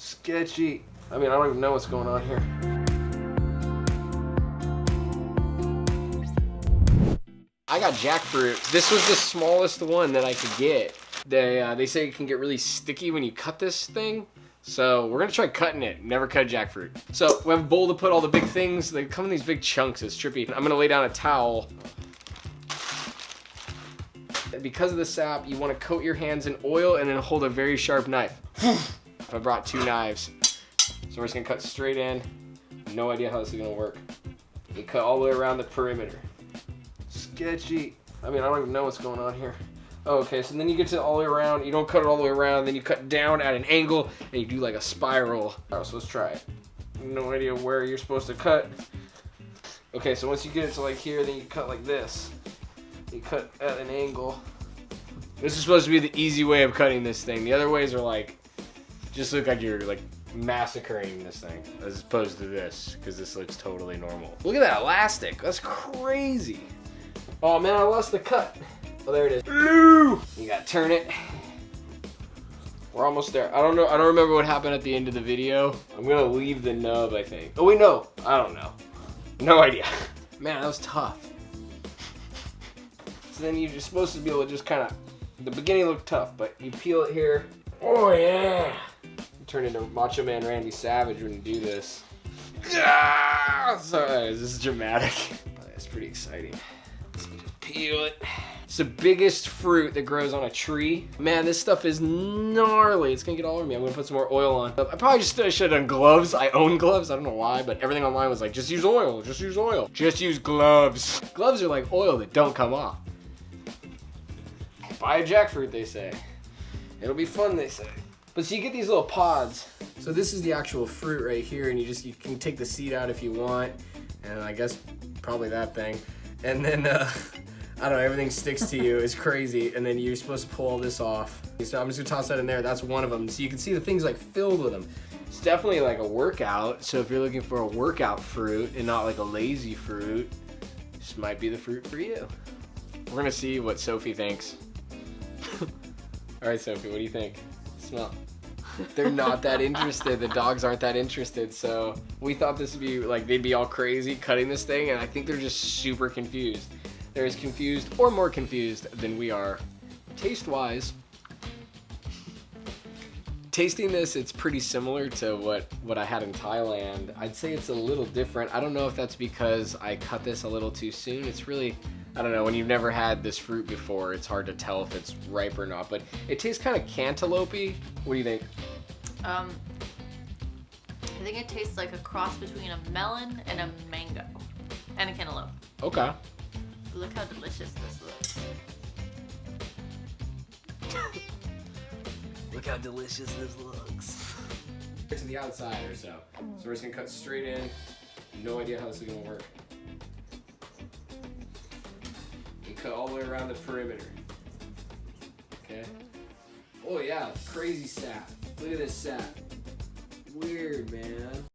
Sketchy. I mean, I don't even know what's going on here. I got jackfruit. This was the smallest one that I could get. They say it can get really sticky when you cut this thing. So we're gonna try cutting it. Never cut a jackfruit. So we have a bowl to put all the big things. They come in these big chunks. It's trippy. I'm gonna lay down a towel. Because of the sap, you want to coat your hands in oil and then hold a very sharp knife. I brought 2 knives. So we're just gonna cut straight in. No idea how this is gonna work. You cut all the way around the perimeter. Sketchy. I mean, I don't even know what's going on here. Oh, okay, so then you get to all the way around. You don't cut it all the way around. Then you cut down at an angle and you do like a spiral. All right, so let's try it. No idea where you're supposed to cut. Okay, so once you get it to like here, then you cut like this. You cut at an angle. This is supposed to be the easy way of cutting this thing. The other ways are like, just look like you're like massacring this thing as opposed to this, because this looks totally normal. Look at that elastic. That's crazy. Oh man, I lost the cut. Oh, there it is. You gotta turn it. We're almost there. I don't know. I don't remember what happened at the end of the video. I'm gonna leave the nub, I think. Oh wait, no. I don't know. No idea. Man, that was tough. So then you're just supposed to be able to just kind of, the beginning looked tough, but you peel it here. Oh yeah! You turn into Macho Man Randy Savage when you do this. Sorry, this is dramatic. It's pretty exciting. So you just peel it. It's the biggest fruit that grows on a tree. Man, this stuff is gnarly. It's gonna get all over me. I'm gonna put some more oil on. I probably just should have done gloves. I own gloves. I don't know why, but everything online was like, just use oil, just use oil. Just use gloves. Gloves are like oil that don't come off. Buy a jackfruit, they say. It'll be fun, they say. But so you get these little pods. So this is the actual fruit right here, and you can take the seed out if you want, and I guess probably that thing. And then, I don't know, everything sticks to you. It's crazy. And then you're supposed to pull all this off. So I'm just gonna toss that in there. That's one of them. So you can see the thing's like filled with them. It's definitely like a workout. So if you're looking for a workout fruit and not like a lazy fruit, this might be the fruit for you. We're gonna see what Sophie thinks. All right, Sophie, what do you think? Smell. They're not that interested. The dogs aren't that interested. So we thought this would be like, they'd be all crazy cutting this thing, and I think they're just super confused. They're as confused or more confused than we are. Taste-wise, tasting this, it's pretty similar to what I had in Thailand. I'd say it's a little different. I don't know if that's because I cut this a little too soon. It's really, I don't know, when you've never had this fruit before, it's hard to tell if it's ripe or not, but it tastes kind of cantaloupe-y. What do you think? I think it tastes like a cross between a melon and a mango and a cantaloupe. Okay. Look how delicious this looks. Look how delicious this looks. To the outside or so. So we're just gonna cut straight in. No idea how this is gonna work. And cut all the way around the perimeter. Okay. Oh yeah, crazy sap. Look at this sap. Weird, man.